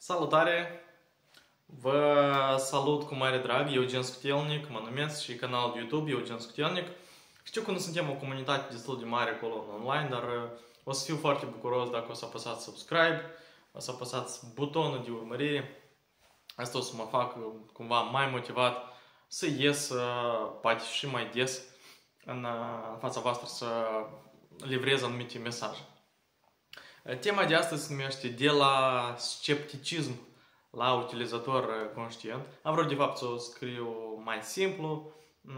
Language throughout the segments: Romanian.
Salutare! Vă salut cu mare drag, Eugen Scutelnic, mă numesc și canalul de YouTube Eugen Scutelnic. Știu că nu suntem o comunitate destul de mare acolo în online, dar o să fiu foarte bucuros dacă o să apăsați subscribe, o să apăsați butonul de urmărire. Asta o să mă fac cumva mai motivat să ies poate și mai des în fața voastră să livrez anumite mesaje. Tema de astăzi se numește de la scepticism la utilizator conștient. Am vrut de fapt să o scriu mai simplu,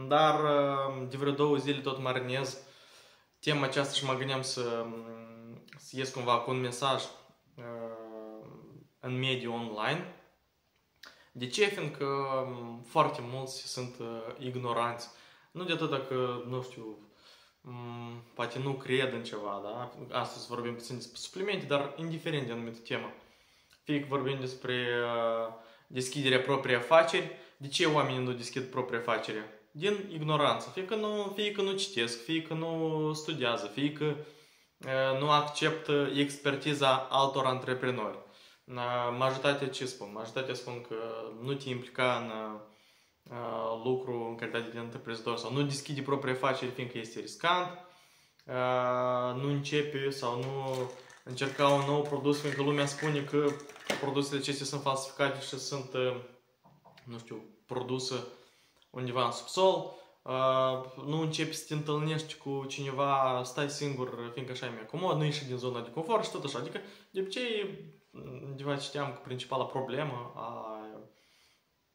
dar de vreo 2 zile tot marinez tema aceasta și mă gândeam să ies cumva cu un mesaj în mediul online. De ce? Fiindcă foarte mulți sunt ignoranți. Nu de atât că, nu știu, poate nu cred în ceva, da? Astăzi vorbim puțin despre suplimente, dar indiferent de anumită temă. Fie că vorbim despre deschiderea propriei afaceri, de ce oamenii nu deschid propria afacere? Din ignoranță. Fie că nu citesc, fie că nu studiază, fie că nu acceptă expertiza altor antreprenori. Majoritatea ce spun? Majoritatea spun că nu te implica în lucru în calitate de întreprinzător sau nu deschide propria afacere fiindcă este riscant, nu începe sau nu încerca un nou produs fiindcă lumea spune că produsele acestea sunt falsificate și sunt, nu știu, produse undeva în subsol, nu începi să te întâlnești cu cineva, stai singur fiindcă așa e mai comod, nu ieși din zona de confort și tot așa. Adică, de obicei, undeva știam că principala problemă a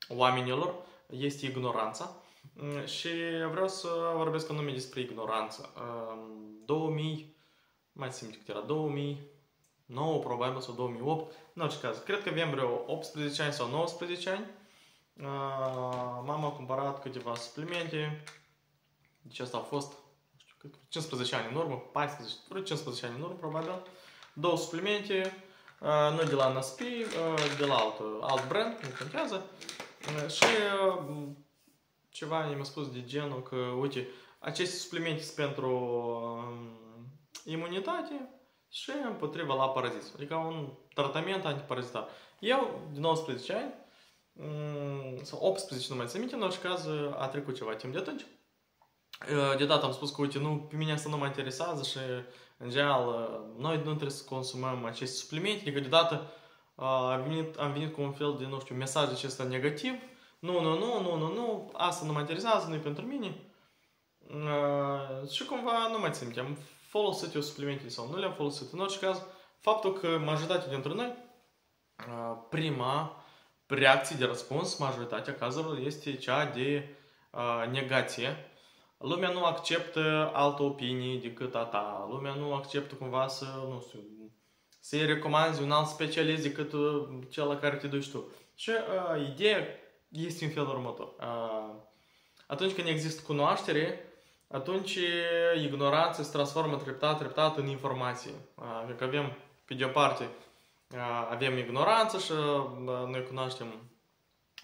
oamenilor este ignoranța și vreau să vorbesc anume despre ignoranță. 2000, mai țin cât era, 2009 probabil sau 2008, în orice caz, cred că avem vreo 18 ani sau 19 ani. Mama a cumpărat câteva suplimente, deci asta a fost, nu știu, 15 ani în urmă, 14, 15 ani în urmă probabil, 2 suplimente, nu de la NSP, de la alt brand, nu contează. Și ceva mi-a spus de genul că, uite, aceste suplimente sunt pentru imunitate și împotriva la paraziți. Adică un tratament antiparazitar. Eu, de 19 ani, sau 18, nu mai țin minte, în orice caz a trecut ceva timp de atunci. Deodată am spus că, uite, pe mine asta nu mă interesează și, în general, noi nu trebuie să consumăm aceste suplimente. Adică, deodată, am venit cu un fel de, nu știu, mesaj acesta negativ. Nu, asta nu mă interesează, nu e pentru mine. Și cumva nu mai țin minte, am folosit eu suplimente sau nu le-am folosit. În orice caz, faptul că majoritatea dintre noi, prima reacție de răspuns, majoritatea cazurilor, este cea de negație. Lumea nu acceptă altă opinie decât a ta. Lumea nu acceptă cumva să, nu știu, să-i recomanzi un alt specialist decât cel la care te duci tu. Și ideea este în felul următor. Atunci când există cunoaștere, atunci ignoranța se transformă treptat în informație. Că avem, pe de o parte, avem ignoranță și noi cunoaștem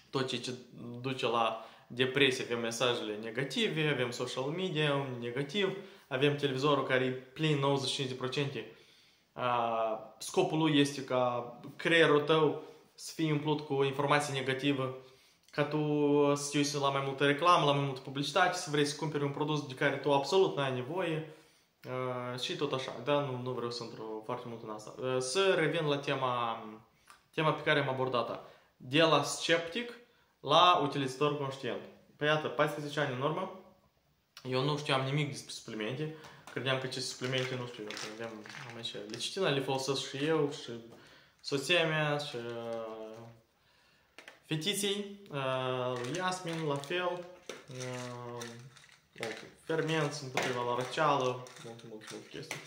tot ce duce la depresie. Avem mesajele negative, avem social media negativ, avem televizorul care e plin 95%. Scopul lui este ca creierul tău să fie umplut cu informație negativă, ca tu să te uiți la mai multă reclamă, la mai multă publicitate, să vrei să cumperi un produs de care tu absolut n-ai nevoie și tot așa. Da, nu vreau să intru foarte mult în asta. Să revin la tema pe care am abordat-o. De la sceptic la utilizator conștient. Păi iată, 14 ani în urmă, eu nu știam nimic despre suplimente. Credeam că aceste suplimente, nu știu, am aici lecitina, le folosesc și eu, și soția mea, și fetiții, Iasmin, la fel, fermenți împotriva la răceală, multe chestii,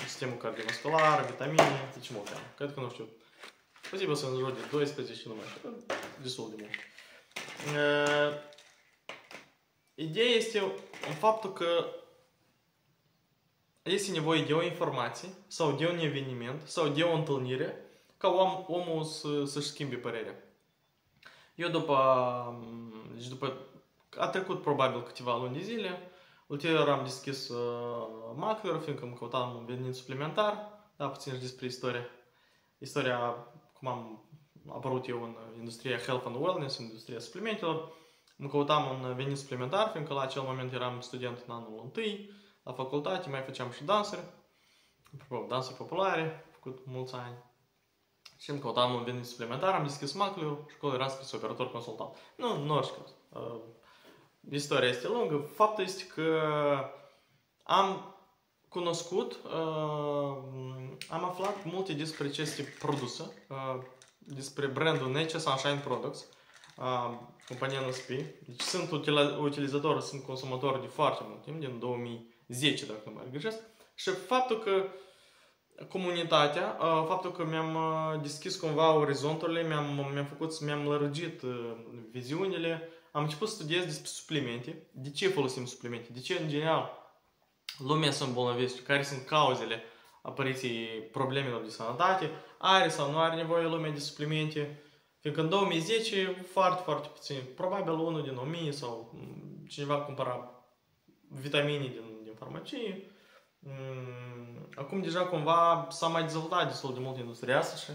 sistemul cardiovascular, vitamine, deci multe am. Cred că, nu știu, posibil să în jur de 12 și nu mai știu, destul de mult. Ideea este în faptul că este nevoie de o informație sau de un eveniment sau de o întâlnire ca omul să-și schimbe părerea. Eu după a trecut probabil câteva luni de zile, ulterior am deschis Macler, fiindcă îmi căutam un venit suplimentar, da, puțin și despre istoria cum am apărut eu în industria health and wellness, în industria suplimentelor. Mă căutam un venit suplimentar, fiindcă la acel moment eram student în anul întâi, la facultate, mai făceam și dansuri. Dansuri populare, făcut mulți ani. Și îmi căutam un venit suplimentar, am deschis Macleul și acolo eram scris operator consultant. Nu orice caz. Istoria este lungă. Faptul este că am cunoscut, am aflat multe despre aceste produse, despre brandul Nature Sunshine Products, compania NSP. Deci sunt utilizator, sunt consumator de foarte mult timp, din 2010, dacă nu mă greșesc. Și faptul că comunitatea, faptul că mi-am deschis cumva orizonturile, mi-am lărgit viziunile, am început să studiez despre suplimente, de ce folosim suplimente, de ce în general lumea se îmbolnăvește, care sunt cauzele apariției problemelor de sănătate, are sau nu are nevoie lumea de suplimente, fiindcă în 2010 foarte, foarte puțin, probabil unul din 1000 sau cineva cumpăra vitamine din farmacie. Acum deja cumva s-a mai dezvoltat destul de mult industria asta și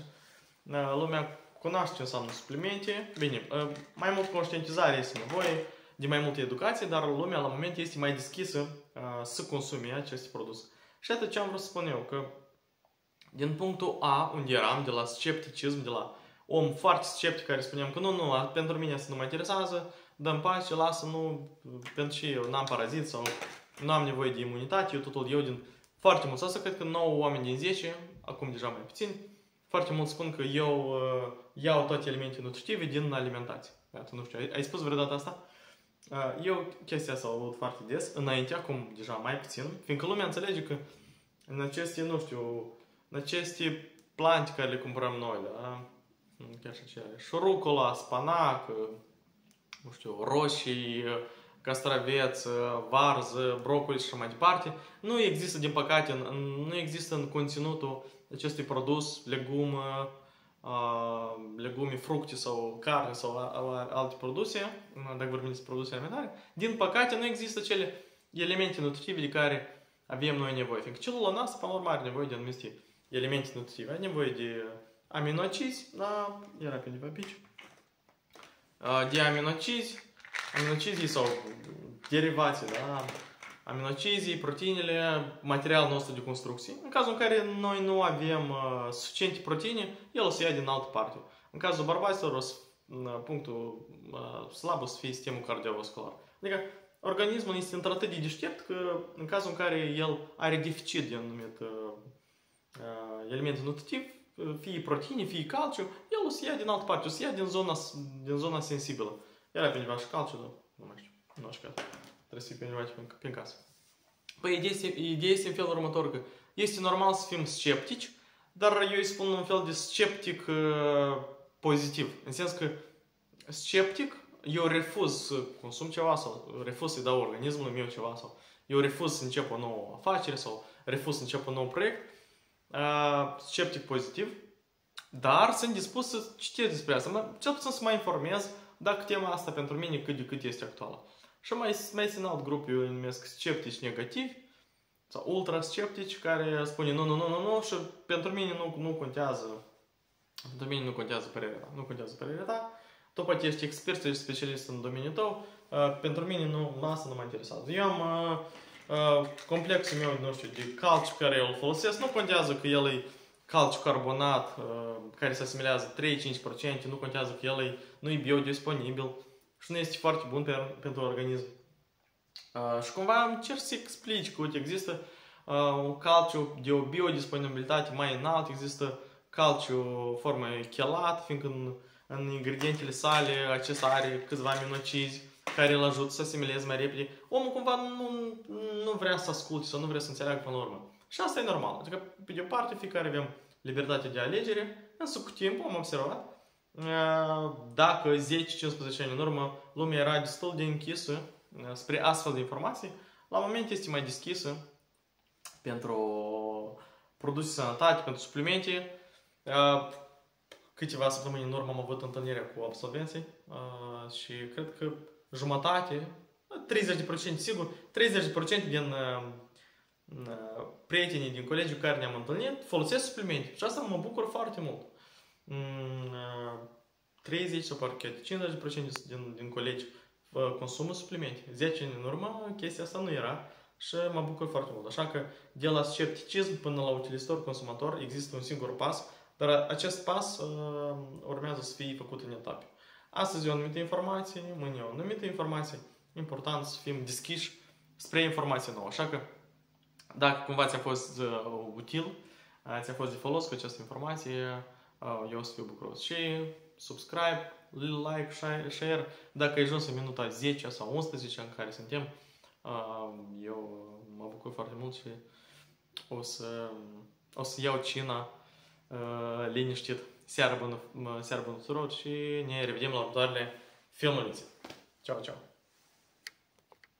lumea cunoaște ce înseamnă suplimente. Bine, mai mult conștientizare este nevoie, de mai multă educație, dar lumea la moment este mai deschisă să consume aceste produse. Și atât ce am vrut să spun eu, că din punctul A, unde eram, de la scepticism, de la om foarte sceptic care spuneam că nu, pentru mine asta nu mă interesează, dă-mi pace, lasă, nu, pentru că eu n-am parazit sau nu am nevoie de imunitate, eu din foarte mulți, asta cred că 9 oameni din 10, acum deja mai puțin, foarte mulți spun că eu iau toate elementele nutritive din alimentație. Iată, nu știu, ai spus vreodată asta? Eu chestia asta o aud foarte des, înainte, acum deja mai puțin, fiindcă lumea înțelege că în aceste, nu știu, în aceste plante care le cumpărăm noi, da? Chiar și acele, șurucola, spanac, nu știu, roșii, castraveți, varză, brocoli și așa mai departe, nu există, din păcate, nu există în conținutul acestui produs legume, fructe sau carne sau alte produse, dacă vorbim despre produse alimentare, din păcate nu există cele elemente nutritive de care avem noi nevoie. Fiindcă celula noastră, până la urmă, are nevoie de anumite elemente nutritive. Are nevoie de aminoacizi, da, era pe undeva pici, de aminocizii sau derivații, da, aminocizii, proteinele, materialul nostru de construcție. În cazul în care noi nu avem suficiente proteine, el o să ia din altă parte. În cazul bărbaților, punctul slab o să fie sistemul cardiovascular. Adică organismul este într-atât de deștept că în cazul în care el are deficit de anumit element nutritiv, fie proteine, fie calciu, el o să ia din altă parte, o să ia din zona sensibilă. Era pe undeva și calciu, dar nu mai știu, nu știu că trebuie să fie pe undeva pe casă. Păi ideea este în felul următor, că este normal să fim sceptici, dar eu îi spun un fel de sceptic pozitiv. În sens că sceptic, eu refuz să consum ceva sau refuz să-i dau organismului meu ceva sau eu refuz să încep o nouă afacere sau refuz să încep un nou proiect. Sceptic pozitiv, dar sunt dispus să citesc despre asta, cel puțin să mă informez dacă tema asta pentru mine cât de cât este actuală. Și mai este în alt grup, eu îi numesc sceptici negativi sau ultra-sceptici care spune nu și pentru mine nu contează părerea ta. Nu contează părerea ta. Tu poate ești expert, ești specialist în domeniul tău, pentru mine asta nu mă interesează. Eu am complexul meu, nu știu, de calciu care îl folosesc, nu contează că el e calciu carbonat care se asimilează 3-5%, nu contează că el nu e biodisponibil și nu este foarte bun pentru organism. Și cumva încerc să explici că uite, există un calciu de o biodisponibilitate mai înaltă, există calciu formă chelat, fiindcă în ingredientele sale acesta are câțiva aminoacizi care îl ajută să asimileze mai repede. Omul cumva nu vrea să asculte sau nu vrea să înțeleagă până la urmă. Și asta e normal. Adică, pe de o parte, fiecare avem libertatea de alegere, însă cu timpul am observat, dacă 10-15 ani în urmă lumea era destul de închisă spre astfel de informații, la moment este mai deschisă pentru produse de sănătate, pentru suplimente. Câteva săptămâni în urmă am avut întâlnirea cu absolvenții și cred că jumătate, 30% sigur, 30% din prietenii din colegiul care ne-am întâlnit folosesc suplimente. Și asta mă bucur foarte mult. 30 sau parcă 50% din colegi consumă suplimente. 10 ani în urmă chestia asta nu era și mă bucur foarte mult. Așa că de la scepticism până la utilizator, consumator există un singur pas, dar acest pas urmează să fie făcut în etape. Astăzi e o anumită informație, mâine e o anumită informație. Important să fim deschiși spre informație nouă. Așa că dacă cumva ți-a fost util, ți-a fost de folos cu această informație, eu o să fiu bucuros. Și subscribe, like, share. Dacă ai ajuns în minuta 10 sau 11 în care suntem, eu mă bucur foarte mult și o să iau cina liniștit. Seară bună tuturor și ne revedem la următoarele filmulețe. Ceau, ceau!